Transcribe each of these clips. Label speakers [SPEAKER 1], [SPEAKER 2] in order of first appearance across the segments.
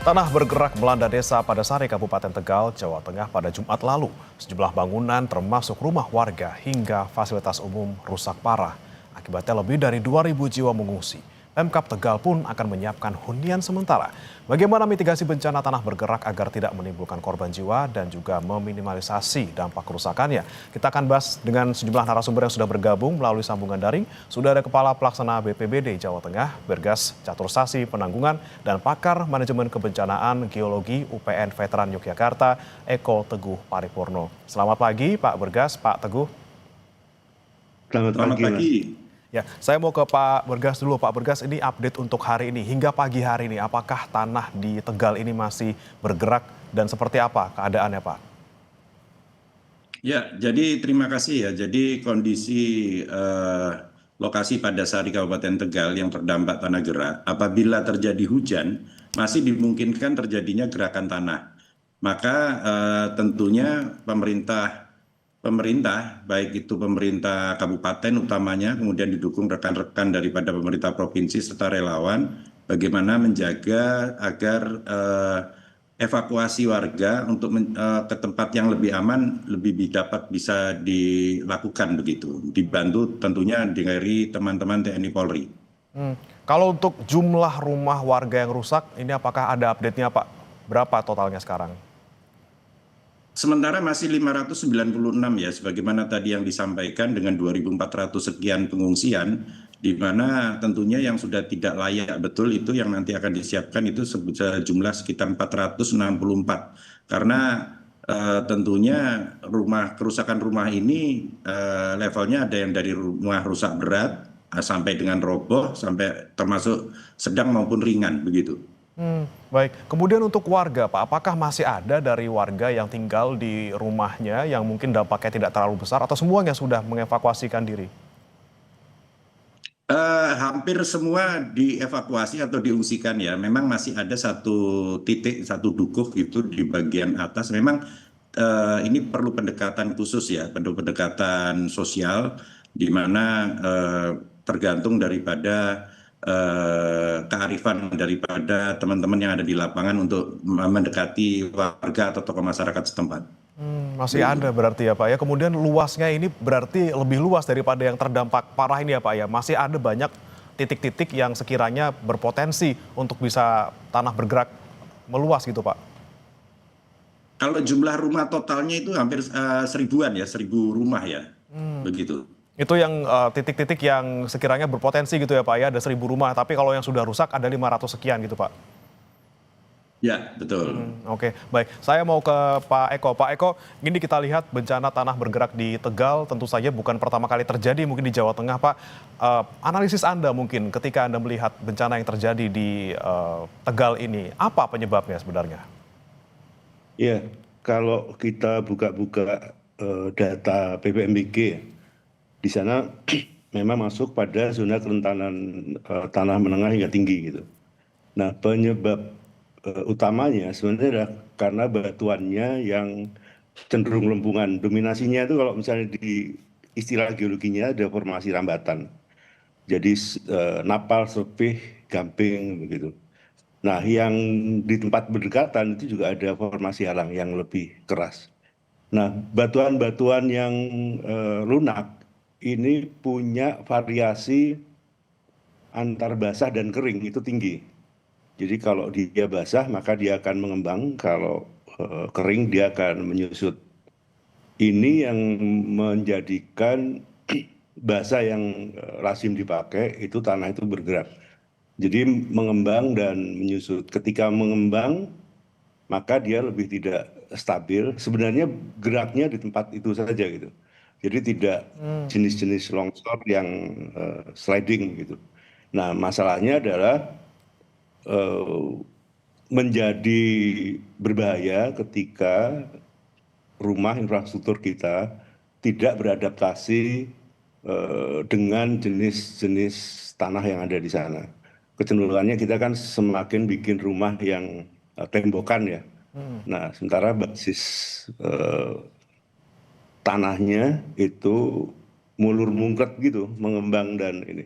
[SPEAKER 1] Tanah bergerak melanda desa Padasari, Kabupaten Tegal, Jawa Tengah pada Jumat lalu. Sejumlah bangunan termasuk rumah warga hingga fasilitas umum rusak parah. Akibatnya lebih dari 2.000 jiwa mengungsi. Pemkab Tegal pun akan menyiapkan hunian sementara. Bagaimana mitigasi bencana tanah bergerak agar tidak menimbulkan korban jiwa dan juga meminimalisasi dampak kerusakannya? Kita akan bahas dengan sejumlah narasumber yang sudah bergabung melalui sambungan daring. Sudah ada Kepala Pelaksana BPBD Jawa Tengah, Bergas Catursasi Penanggungan, dan Pakar Manajemen Kebencanaan Geologi UPN Veteran Yogyakarta, Eko Teguh Paripurno. Selamat pagi Pak Bergas, Pak Teguh.
[SPEAKER 2] Selamat
[SPEAKER 3] Selamat
[SPEAKER 2] pagi, Mas.
[SPEAKER 3] pagi.
[SPEAKER 1] Ya, saya mau ke Pak Bergas dulu. Pak Bergas, ini update untuk hari ini. Hingga pagi hari ini, apakah tanah di Tegal ini masih bergerak dan seperti apa keadaannya, Pak?
[SPEAKER 3] Ya, jadi terima kasih ya. Jadi kondisi lokasi Padasari Kabupaten Tegal yang terdampak tanah gerak, apabila terjadi hujan, masih dimungkinkan terjadinya gerakan tanah. Maka tentunya pemerintah, baik itu pemerintah kabupaten utamanya, kemudian didukung rekan-rekan daripada pemerintah provinsi serta relawan, bagaimana menjaga agar evakuasi warga untuk ke tempat yang lebih aman lebih dapat bisa dilakukan begitu, dibantu tentunya dari teman-teman TNI Polri.
[SPEAKER 1] Kalau untuk jumlah rumah warga yang rusak, ini apakah ada update-nya, Pak? Berapa totalnya sekarang?
[SPEAKER 3] Sementara masih 596 ya, sebagaimana tadi yang disampaikan dengan 2.400 sekian pengungsian, di mana tentunya yang sudah tidak layak betul itu yang nanti akan disiapkan itu sejumlah sekitar 464. Karena tentunya kerusakan rumah ini levelnya ada yang dari rumah rusak berat sampai dengan roboh, sampai termasuk sedang maupun ringan begitu.
[SPEAKER 1] Baik, kemudian untuk warga, Pak, apakah masih ada dari warga yang tinggal di rumahnya yang mungkin dampaknya tidak terlalu besar atau semuanya sudah mengevakuasikan diri?
[SPEAKER 3] Hampir semua dievakuasi atau diungsikan ya. Memang masih ada satu titik, satu dukuh gitu di bagian atas. Memang ini perlu pendekatan khusus ya, perlu pendekatan sosial, di mana tergantung daripada kearifan daripada teman-teman yang ada di lapangan untuk mendekati warga atau tokoh masyarakat setempat.
[SPEAKER 1] Masih
[SPEAKER 3] Begitu.
[SPEAKER 1] ada berarti ya, Pak ya. Kemudian luasnya ini berarti lebih luas daripada yang terdampak parah ini ya, Pak ya. Masih ada banyak titik-titik yang sekiranya berpotensi untuk bisa tanah bergerak meluas gitu, Pak.
[SPEAKER 3] Kalau jumlah rumah totalnya itu hampir seribuan ya, 1.000 rumah ya, begitu.
[SPEAKER 1] Itu yang titik-titik yang sekiranya berpotensi gitu ya, Pak ya. Ada 1.000 rumah, tapi kalau yang sudah rusak ada 500 sekian gitu, Pak.
[SPEAKER 3] Ya, betul.
[SPEAKER 1] Oke, baik. Saya mau ke Pak Eko. Pak Eko, ini kita lihat bencana tanah bergerak di Tegal tentu saja bukan pertama kali terjadi mungkin di Jawa Tengah, Pak. Analisis Anda mungkin ketika Anda melihat bencana yang terjadi di Tegal ini, apa penyebabnya sebenarnya?
[SPEAKER 2] Ya, kalau kita buka-buka data BPMBG, di sana memang masuk pada zona kerentanan tanah menengah hingga tinggi gitu. Nah, penyebab utamanya sebenarnya adalah karena batuannya yang cenderung lempungan. Dominasinya itu kalau misalnya di istilah geologinya ada formasi rambatan. Jadi napal, serpih, gamping begitu. Nah, yang di tempat berdekatan itu juga ada formasi halang yang lebih keras. Nah, batuan-batuan yang lunak ini punya variasi antar basah dan kering itu tinggi. Jadi kalau dia basah maka dia akan mengembang, kalau kering dia akan menyusut. Ini yang menjadikan bahasa yang lazim dipakai itu tanah itu bergerak. Jadi mengembang dan menyusut. Ketika mengembang, maka dia lebih tidak stabil. Sebenarnya geraknya di tempat itu saja gitu. Jadi tidak jenis-jenis longsor yang sliding gitu. Nah, masalahnya adalah eh, menjadi berbahaya ketika rumah infrastruktur kita tidak beradaptasi dengan jenis-jenis tanah yang ada di sana. Kecenderungannya kita kan semakin bikin rumah yang tembokan ya. Nah, sementara basis tanahnya itu mulur mungkret gitu, mengembang dan ini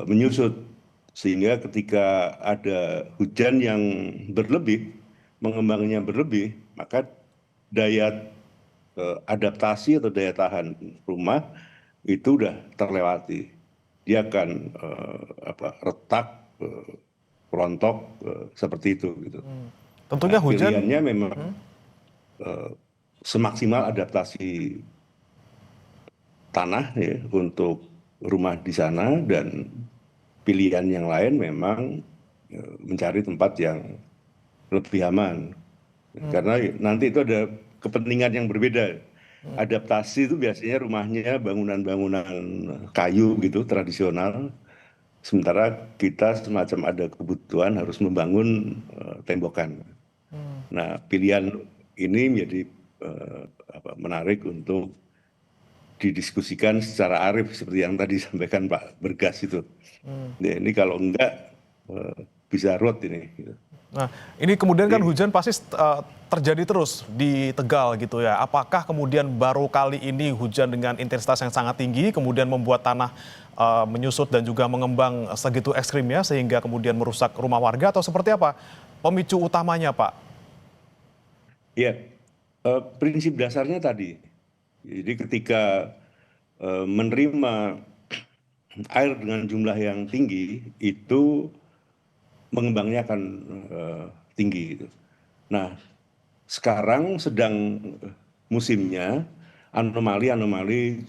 [SPEAKER 2] menyusut. Sehingga ketika ada hujan yang berlebih, mengembangnya berlebih, maka daya adaptasi atau daya tahan rumah itu udah terlewati. Dia akan retak, rontok, seperti itu gitu.
[SPEAKER 1] Tentunya
[SPEAKER 2] Nah,
[SPEAKER 1] hujan.
[SPEAKER 2] pilihannya memang semaksimal adaptasi tanah ya untuk rumah di sana, dan pilihan yang lain memang mencari tempat yang lebih aman. Karena nanti itu ada kepentingan yang berbeda. Adaptasi itu biasanya rumahnya bangunan-bangunan kayu gitu, tradisional. Sementara kita semacam ada kebutuhan harus membangun tembokan. Nah, pilihan ini menjadi menarik untuk didiskusikan secara arif seperti yang tadi disampaikan Pak Bergas itu. Nah, ini kalau enggak bisa ruwet ini. Gitu.
[SPEAKER 1] Nah, ini kemudian kan hujan pasti terjadi terus di Tegal gitu ya. Apakah kemudian baru kali ini hujan dengan intensitas yang sangat tinggi kemudian membuat tanah menyusut dan juga mengembang segitu ekstrimnya sehingga kemudian merusak rumah warga, atau seperti apa pemicu utamanya, Pak?
[SPEAKER 2] Ya, prinsip dasarnya tadi. Jadi ketika menerima air dengan jumlah yang tinggi, itu mengembangnya akan tinggi. Gitu. Nah, sekarang sedang musimnya anomali-anomali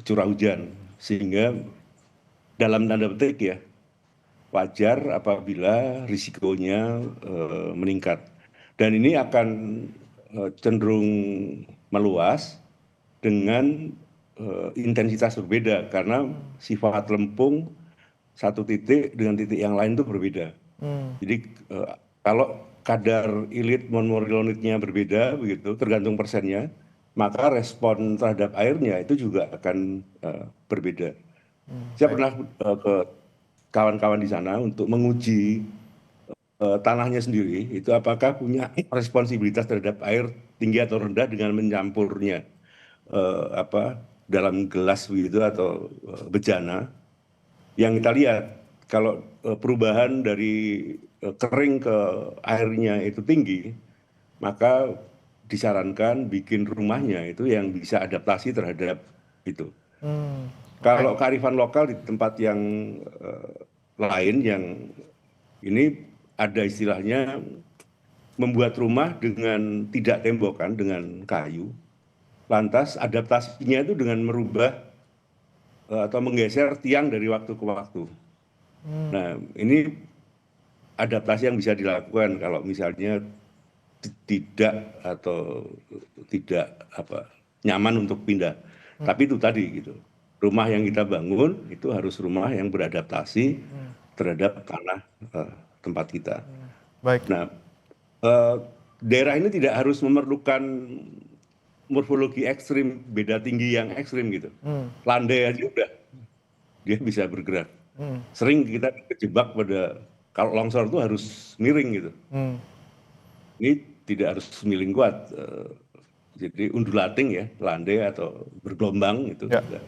[SPEAKER 2] curah hujan, sehingga dalam tanda petik ya wajar apabila risikonya meningkat. Dan ini akan cenderung meluas dengan intensitas berbeda, karena sifat lempung satu titik dengan titik yang lain itu berbeda. Jadi kalau kadar ilit monorilonitnya berbeda begitu, tergantung persennya, maka respon terhadap airnya itu juga akan berbeda. Saya pernah ke kawan-kawan di sana untuk menguji tanahnya sendiri itu apakah punya responsibilitas terhadap air tinggi atau rendah dengan mencampurnya dalam gelas begitu atau bejana. Yang kita lihat kalau perubahan dari kering ke airnya itu tinggi, maka disarankan bikin rumahnya itu yang bisa adaptasi terhadap itu. Kalau kearifan lokal di tempat yang lain yang ini ada istilahnya membuat rumah dengan tidak tembokan, dengan kayu. Lantas adaptasinya itu dengan merubah atau menggeser tiang dari waktu ke waktu. Nah, ini adaptasi yang bisa dilakukan kalau misalnya tidak atau tidak nyaman untuk pindah. Tapi itu tadi gitu. Rumah yang kita bangun itu harus rumah yang beradaptasi terhadap tanah tempat kita.
[SPEAKER 1] Baik.
[SPEAKER 2] Nah, daerah ini tidak harus memerlukan morfologi ekstrim, beda tinggi yang ekstrim gitu. Landai aja udah, dia bisa bergerak. Sering kita kejebak pada, kalau longsor itu harus miring gitu. Ini tidak harus miring kuat. Jadi undulating ya, landai atau bergelombang itu juga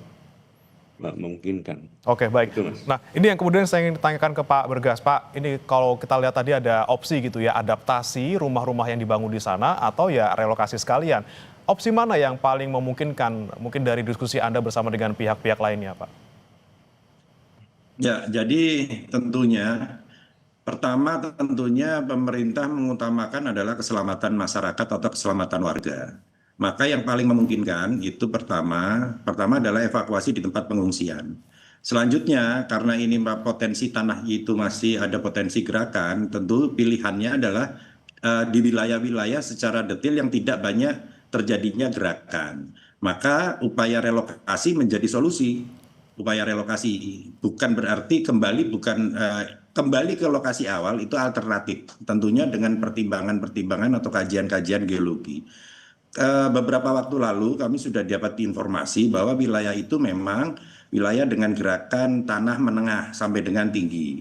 [SPEAKER 2] memungkinkan.
[SPEAKER 1] Oke, baik.
[SPEAKER 2] Itu, Mas.
[SPEAKER 1] Nah, ini yang kemudian saya ingin ditanyakan ke Pak Bergas. Pak, ini kalau kita lihat tadi ada opsi gitu ya, adaptasi rumah-rumah yang dibangun di sana atau ya relokasi sekalian. Opsi mana yang paling memungkinkan mungkin dari diskusi Anda bersama dengan pihak-pihak lainnya, Pak?
[SPEAKER 3] Ya, jadi pertama tentunya pemerintah mengutamakan adalah keselamatan masyarakat atau keselamatan warga. Maka yang paling memungkinkan itu pertama adalah evakuasi di tempat pengungsian. Selanjutnya, karena ini potensi tanah itu masih ada potensi gerakan, tentu pilihannya adalah di wilayah-wilayah secara detail yang tidak banyak terjadinya gerakan. Maka upaya relokasi menjadi solusi. Upaya relokasi bukan berarti kembali ke lokasi awal, itu alternatif. Tentunya dengan pertimbangan-pertimbangan atau kajian-kajian geologi. Beberapa waktu lalu kami sudah dapat informasi bahwa wilayah itu memang wilayah dengan gerakan tanah menengah sampai dengan tinggi.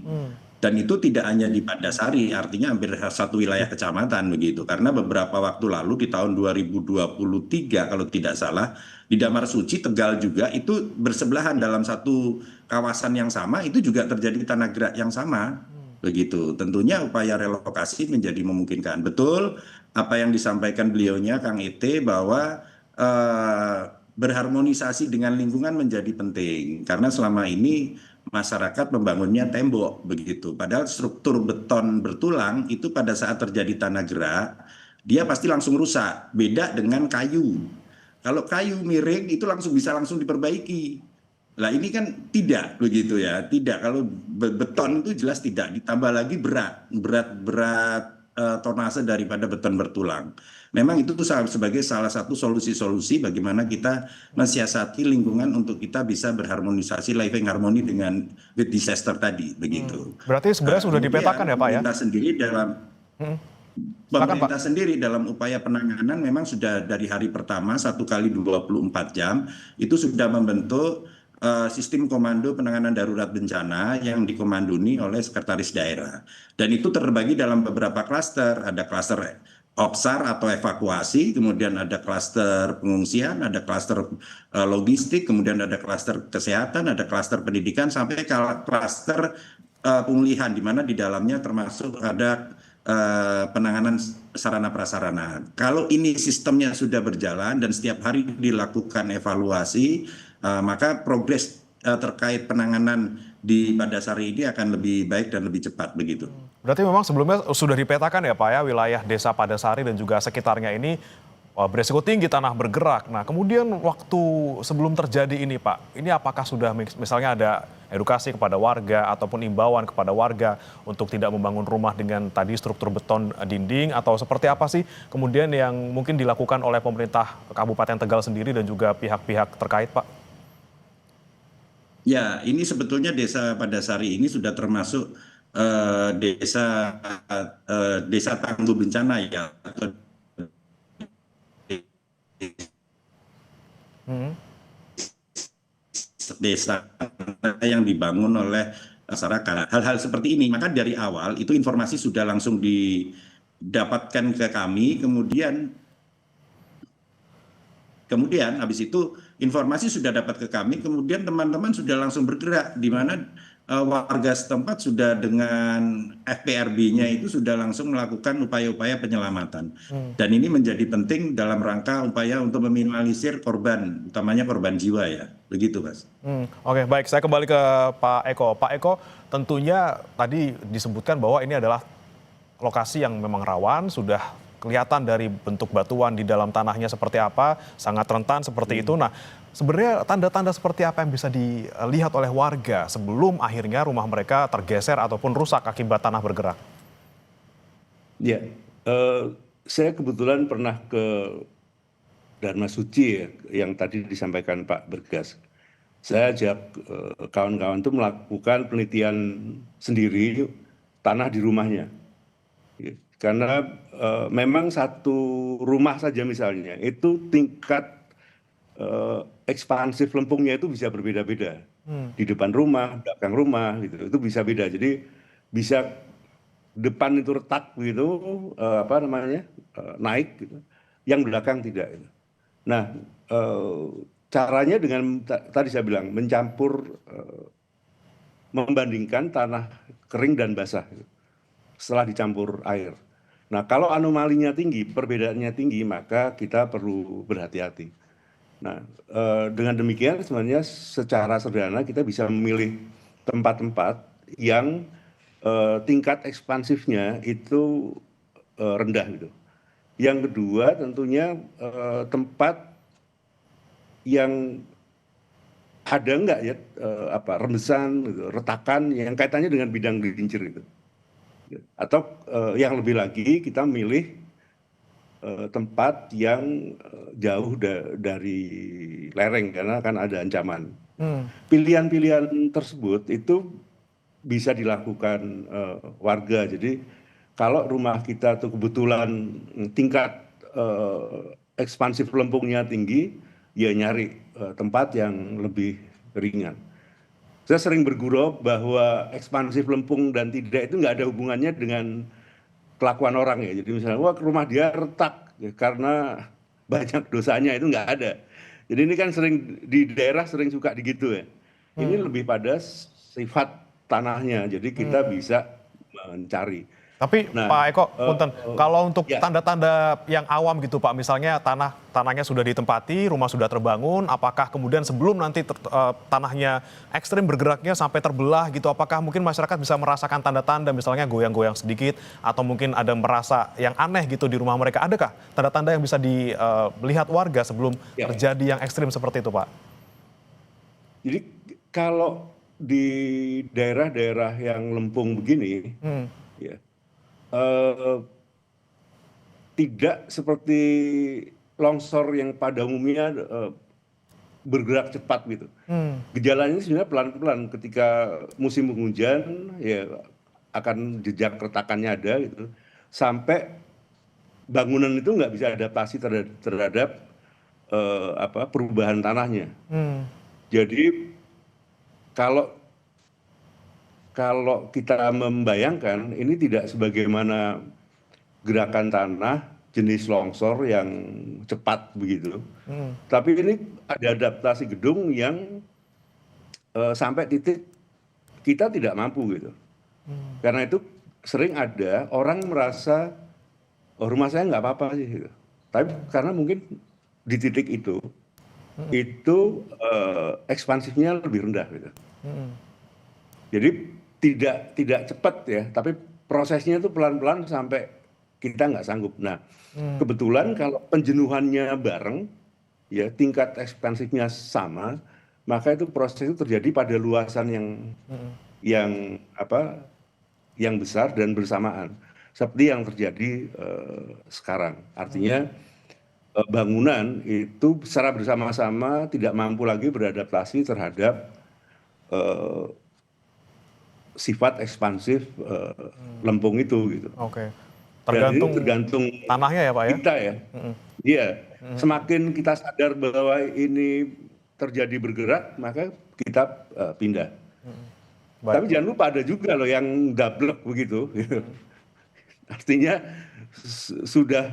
[SPEAKER 3] Dan itu tidak hanya di Pandasari, artinya hampir satu wilayah kecamatan begitu. Karena beberapa waktu lalu di tahun 2023 kalau tidak salah, di Damar Suci, Tegal juga itu bersebelahan dalam satu kawasan yang sama, itu juga terjadi tanah gerak yang sama. Begitu. Tentunya upaya relokasi menjadi memungkinkan. Betul apa yang disampaikan beliaunya, Kang Ete, bahwa berharmonisasi dengan lingkungan menjadi penting. Karena selama ini masyarakat membangunnya tembok begitu. Padahal struktur beton bertulang itu pada saat terjadi tanah gerak, dia pasti langsung rusak. Beda dengan kayu. Kalau kayu miring itu langsung diperbaiki. Lah ini kan tidak begitu ya. Tidak, kalau beton itu jelas tidak. Ditambah lagi berat tonase daripada beton bertulang. Memang itu sebagai salah satu solusi-solusi bagaimana kita mensiasati lingkungan untuk kita bisa berharmonisasi living harmony dengan with disaster tadi begitu.
[SPEAKER 1] Berarti sebenarnya sudah dipetakan ya Pak ya?
[SPEAKER 3] Pemerintah sendiri dalam upaya penanganan memang sudah dari hari pertama 1 kali 24 jam itu sudah membentuk sistem komando penanganan darurat bencana yang dikomandoni oleh sekretaris daerah. Dan itu terbagi dalam beberapa klaster, ada klaster OPSAR atau evakuasi, kemudian ada klaster pengungsian, ada klaster logistik, kemudian ada klaster kesehatan, ada klaster pendidikan, sampai ke klaster pemulihan, di mana di dalamnya termasuk ada penanganan sarana prasarana. Kalau ini sistemnya sudah berjalan dan setiap hari dilakukan evaluasi, maka progres terkait penanganan di Pandasari ini akan lebih baik dan lebih cepat begitu.
[SPEAKER 1] Berarti memang sebelumnya sudah dipetakan ya Pak ya, wilayah desa Padasari dan juga sekitarnya ini beresiko tinggi tanah bergerak. Nah kemudian waktu sebelum terjadi ini Pak, ini apakah sudah misalnya ada edukasi kepada warga ataupun imbauan kepada warga untuk tidak membangun rumah dengan tadi struktur beton dinding, atau seperti apa sih kemudian yang mungkin dilakukan oleh pemerintah Kabupaten Tegal sendiri dan juga pihak-pihak terkait Pak?
[SPEAKER 3] Ya, ini sebetulnya desa Padasari ini sudah termasuk desa tangguh bencana ya, atau desa yang dibangun oleh masyarakat. Hal-hal seperti ini, maka dari awal itu informasi sudah langsung didapatkan ke kami, kemudian habis itu informasi sudah dapat ke kami, kemudian teman-teman sudah langsung bergerak, di mana warga setempat sudah dengan FPRB-nya itu sudah langsung melakukan upaya-upaya penyelamatan. Dan ini menjadi penting dalam rangka upaya untuk meminimalisir korban, utamanya korban jiwa ya. Begitu Mas.
[SPEAKER 1] Oke, baik, saya kembali ke Pak Eko. Pak Eko, tentunya tadi disebutkan bahwa ini adalah lokasi yang memang rawan, sudah kelihatan dari bentuk batuan di dalam tanahnya seperti apa, sangat rentan seperti itu. Nah, sebenarnya tanda-tanda seperti apa yang bisa dilihat oleh warga sebelum akhirnya rumah mereka tergeser ataupun rusak akibat tanah bergerak?
[SPEAKER 2] Ya, saya kebetulan pernah ke Dharma Suci ya, yang tadi disampaikan Pak Bergas. Saya ajak kawan-kawan itu melakukan penelitian sendiri tanah di rumahnya. Karena memang satu rumah saja misalnya, itu tingkat ekspansif lempungnya itu bisa berbeda-beda. Di depan rumah, belakang rumah, gitu, itu bisa beda. Jadi bisa depan itu retak gitu, naik, gitu. Yang belakang tidak. Gitu. Nah, caranya dengan tadi saya bilang mencampur, membandingkan tanah kering dan basah gitu, setelah dicampur air. Nah, kalau anomalinya tinggi, perbedaannya tinggi, maka kita perlu berhati-hati. Nah, dengan demikian sebenarnya secara sederhana kita bisa memilih tempat-tempat yang tingkat ekspansifnya itu rendah gitu. Yang kedua tentunya tempat yang ada enggak ya rembesan, gitu, retakan yang kaitannya dengan bidang gelincir gitu. Atau yang lebih lagi kita milih tempat yang jauh dari lereng karena kan ada ancaman. Pilihan-pilihan tersebut itu bisa dilakukan warga. Jadi kalau rumah kita tuh kebetulan tingkat ekspansif lempungnya tinggi, ya nyari tempat yang lebih ringan. Saya sering bergurau bahwa ekspansif lempung dan tidak itu nggak ada hubungannya dengan kelakuan orang ya. Jadi misalnya, wah rumah dia retak ya, karena banyak dosanya, itu nggak ada. Jadi ini kan sering di daerah sering suka digitu ya. Ini lebih pada sifat tanahnya. Jadi kita bisa mencari.
[SPEAKER 1] Tapi
[SPEAKER 2] Nah,
[SPEAKER 1] Pak Eko, punten, kalau untuk
[SPEAKER 2] ya.
[SPEAKER 1] tanda-tanda yang awam gitu Pak, misalnya tanahnya sudah ditempati, rumah sudah terbangun, apakah kemudian sebelum nanti tanahnya ekstrim bergeraknya sampai terbelah gitu, apakah mungkin masyarakat bisa merasakan tanda-tanda misalnya goyang-goyang sedikit, atau mungkin ada merasa yang aneh gitu di rumah mereka, adakah tanda-tanda yang bisa dilihat warga sebelum
[SPEAKER 2] Ya.
[SPEAKER 1] terjadi yang ekstrim seperti itu Pak?
[SPEAKER 2] Jadi kalau di daerah-daerah yang lempung begini, ya, eh, tidak seperti longsor yang pada umumnya bergerak cepat gitu. Gejalanya sebenarnya pelan-pelan. Ketika musim penghujan, ya akan jejak retakannya ada gitu. Sampai bangunan itu nggak bisa adaptasi terhadap perubahan tanahnya. Jadi kalau kalau kita membayangkan ini tidak sebagaimana gerakan tanah jenis longsor yang cepat begitu, tapi ini ada adaptasi gedung yang sampai titik kita tidak mampu gitu. Karena itu sering ada orang merasa, oh rumah saya nggak apa-apa sih, gitu. Tapi karena mungkin di titik itu ekspansifnya lebih rendah gitu. Jadi tidak cepat ya, tapi prosesnya itu pelan-pelan sampai kita nggak sanggup. Nah, kebetulan kalau penjenuhannya bareng, ya tingkat ekspansifnya sama, maka itu proses itu terjadi pada luasan yang besar dan bersamaan, seperti yang terjadi sekarang. Artinya bangunan itu secara bersama-sama tidak mampu lagi beradaptasi terhadap sifat ekspansif lempung itu gitu.
[SPEAKER 1] Oke,
[SPEAKER 2] Dan ini
[SPEAKER 1] tergantung
[SPEAKER 2] tergantung
[SPEAKER 1] tanahnya ya Pak ya?
[SPEAKER 2] kita ya. Iya, semakin kita sadar bahwa ini terjadi bergerak, maka kita pindah. Tapi
[SPEAKER 1] Baik.
[SPEAKER 2] jangan lupa ada juga loh yang gablek begitu. Artinya sudah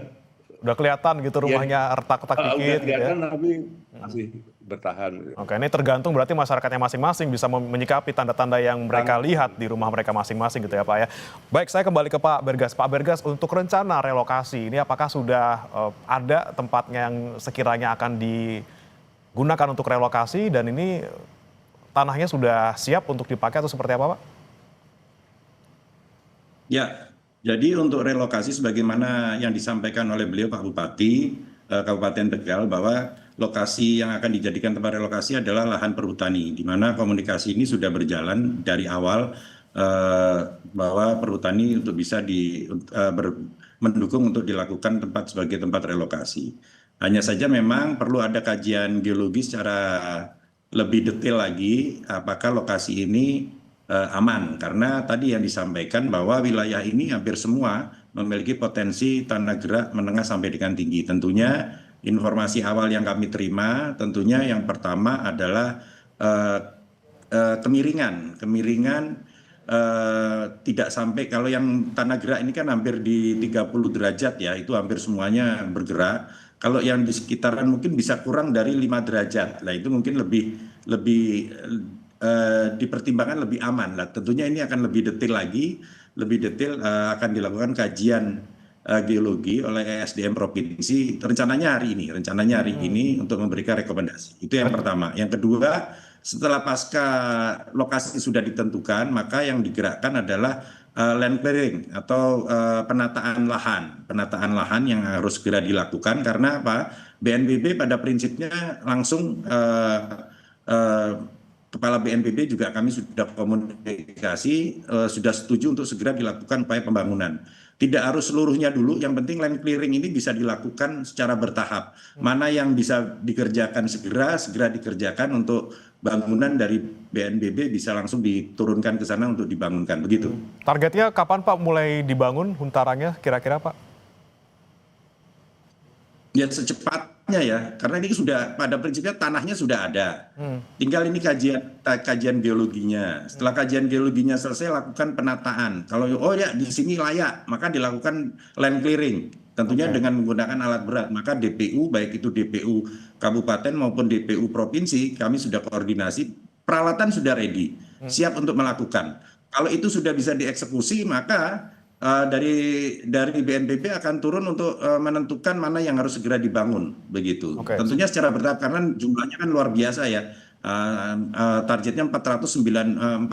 [SPEAKER 1] Udah kelihatan gitu rumahnya retak-retak
[SPEAKER 2] udah
[SPEAKER 1] dikit gitu ya?
[SPEAKER 2] kelihatan tapi masih bertahan. Gitu.
[SPEAKER 1] Oke, ini tergantung berarti masyarakatnya masing-masing bisa menyikapi tanda-tanda yang mereka lihat di rumah mereka masing-masing gitu ya Pak ya. Baik, saya kembali ke Pak Bergas. Pak Bergas, untuk rencana relokasi ini apakah sudah ada tempatnya yang sekiranya akan digunakan untuk relokasi dan ini tanahnya sudah siap untuk dipakai atau seperti apa Pak?
[SPEAKER 3] Ya, jadi untuk relokasi sebagaimana yang disampaikan oleh beliau Pak Bupati Kabupaten Tegal, bahwa lokasi yang akan dijadikan tempat relokasi adalah lahan perhutani, di mana komunikasi ini sudah berjalan dari awal bahwa perhutani untuk bisa mendukung untuk dilakukan tempat sebagai tempat relokasi. Hanya saja memang perlu ada kajian geologi secara lebih detail lagi apakah lokasi ini aman, karena tadi yang disampaikan bahwa wilayah ini hampir semua memiliki potensi tanah gerak menengah sampai dengan tinggi. Tentunya informasi awal yang kami terima, tentunya yang pertama adalah kemiringan tidak sampai, kalau yang tanah gerak ini kan hampir di 30 derajat ya, itu hampir semuanya bergerak. Kalau yang di sekitaran mungkin bisa kurang dari 5 derajat, lah itu mungkin lebih dipertimbangkan lebih aman lah. Tentunya ini akan lebih detail lagi, akan dilakukan kajian geologi oleh ESDM Provinsi rencananya hari ini untuk memberikan rekomendasi. Itu yang pertama. Yang kedua, setelah pasca lokasi sudah ditentukan, maka yang digerakkan adalah land clearing atau penataan lahan yang harus segera dilakukan, karena apa? BNPB pada prinsipnya langsung Kepala BNPB juga kami sudah komunikasi, sudah setuju untuk segera dilakukan upaya pembangunan. Tidak harus seluruhnya dulu, yang penting land clearing ini bisa dilakukan secara bertahap. Mana yang bisa dikerjakan segera dikerjakan, untuk bangunan dari BNPB bisa langsung diturunkan ke sana untuk dibangunkan, begitu.
[SPEAKER 1] Targetnya kapan Pak mulai dibangun huntarannya kira-kira Pak?
[SPEAKER 3] Ya secepat tempatnya ya, karena ini sudah pada prinsipnya tanahnya sudah ada. Tinggal ini kajian geologinya. Setelah kajian geologinya selesai, lakukan penataan. Kalau oh ya di sini layak, maka dilakukan land clearing. Tentunya dengan menggunakan alat berat. Maka DPU, baik itu DPU kabupaten maupun DPU provinsi, kami sudah koordinasi. Peralatan sudah ready, siap untuk melakukan. Kalau itu sudah bisa dieksekusi, maka dari BNPB akan turun untuk menentukan mana yang harus segera dibangun begitu. Tentunya secara bertahap karena jumlahnya kan luar biasa ya. Targetnya 464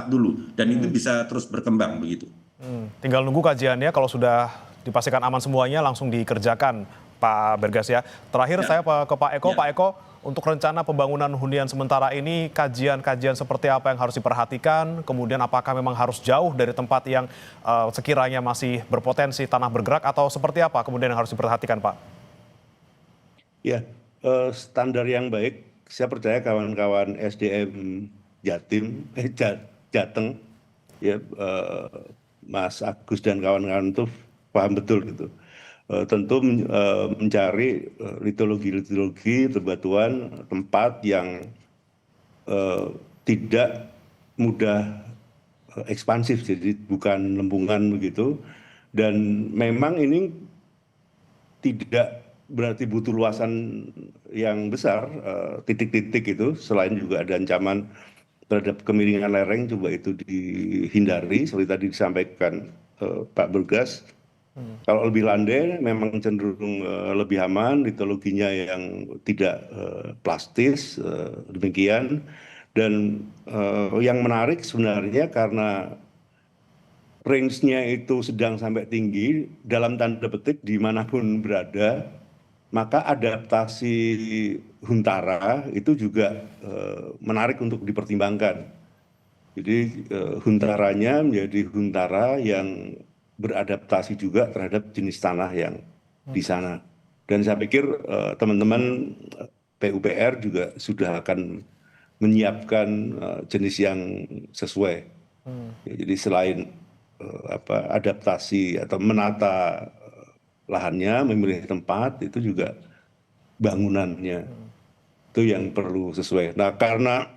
[SPEAKER 3] dulu dan itu bisa terus berkembang begitu.
[SPEAKER 1] Tinggal nunggu kajiannya, kalau sudah dipastikan aman semuanya langsung dikerjakan Pak Bergas ya. Terakhir saya ke Pak Eko. Pak Eko, untuk rencana pembangunan hunian sementara ini, kajian-kajian seperti apa yang harus diperhatikan? Kemudian apakah memang harus jauh dari tempat yang sekiranya masih berpotensi tanah bergerak atau seperti apa kemudian yang harus diperhatikan, Pak?
[SPEAKER 2] Ya, standar yang baik, saya percaya kawan-kawan SDM Jatim, Jateng, ya, Mas Agus dan kawan-kawan itu paham betul gitu. Tentu mencari litologi bebatuan tempat yang tidak mudah ekspansif, jadi bukan lembungan begitu. Dan memang ini tidak berarti butuh luasan yang besar, titik-titik itu, selain juga ada ancaman terhadap kemiringan lereng, coba itu dihindari seperti tadi disampaikan Pak Bergas. Kalau lebih landai memang cenderung lebih aman, litologinya yang tidak plastis, demikian. Dan yang menarik sebenarnya karena range-nya itu sedang sampai tinggi, dalam tanda petik dimanapun berada, maka adaptasi huntara itu juga menarik untuk dipertimbangkan. Jadi huntaranya menjadi huntara yang beradaptasi juga terhadap jenis tanah yang di sana. Dan saya pikir teman-teman PUPR juga sudah akan menyiapkan jenis yang sesuai. Jadi selain adaptasi atau menata lahannya, memilih tempat, itu juga bangunannya. Itu yang perlu sesuai. Nah, karena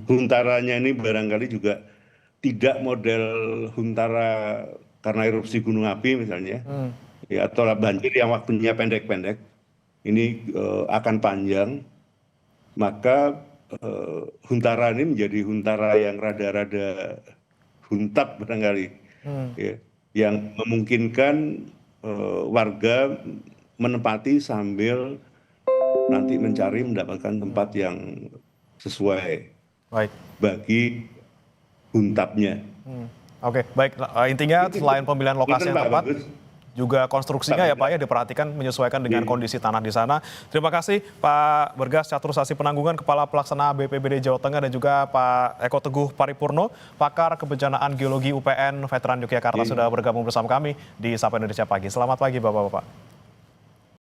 [SPEAKER 2] huntaranya ini barangkali juga tidak model huntara karena erupsi gunung api misalnya, ya, atau banjir yang waktunya pendek-pendek, ini akan panjang, maka huntara ini menjadi huntara yang rada-rada huntap barangkali, ya, yang memungkinkan warga menempati sambil nanti mencari mendapatkan tempat yang sesuai bagi huntapnya.
[SPEAKER 1] Oke, baik. Intinya selain pemilihan lokasi yang tepat, juga konstruksinya ya Pak ya diperhatikan menyesuaikan dengan kondisi tanah di sana. Terima kasih Pak Bergas Catur Sasi Penanggungan, Kepala Pelaksana BPBD Jawa Tengah, dan juga Pak Eko Teguh Paripurno, Pakar Kebencanaan Geologi UPN Veteran Yogyakarta, sudah bergabung bersama kami di Sapa Indonesia Pagi. Selamat pagi Bapak-Bapak.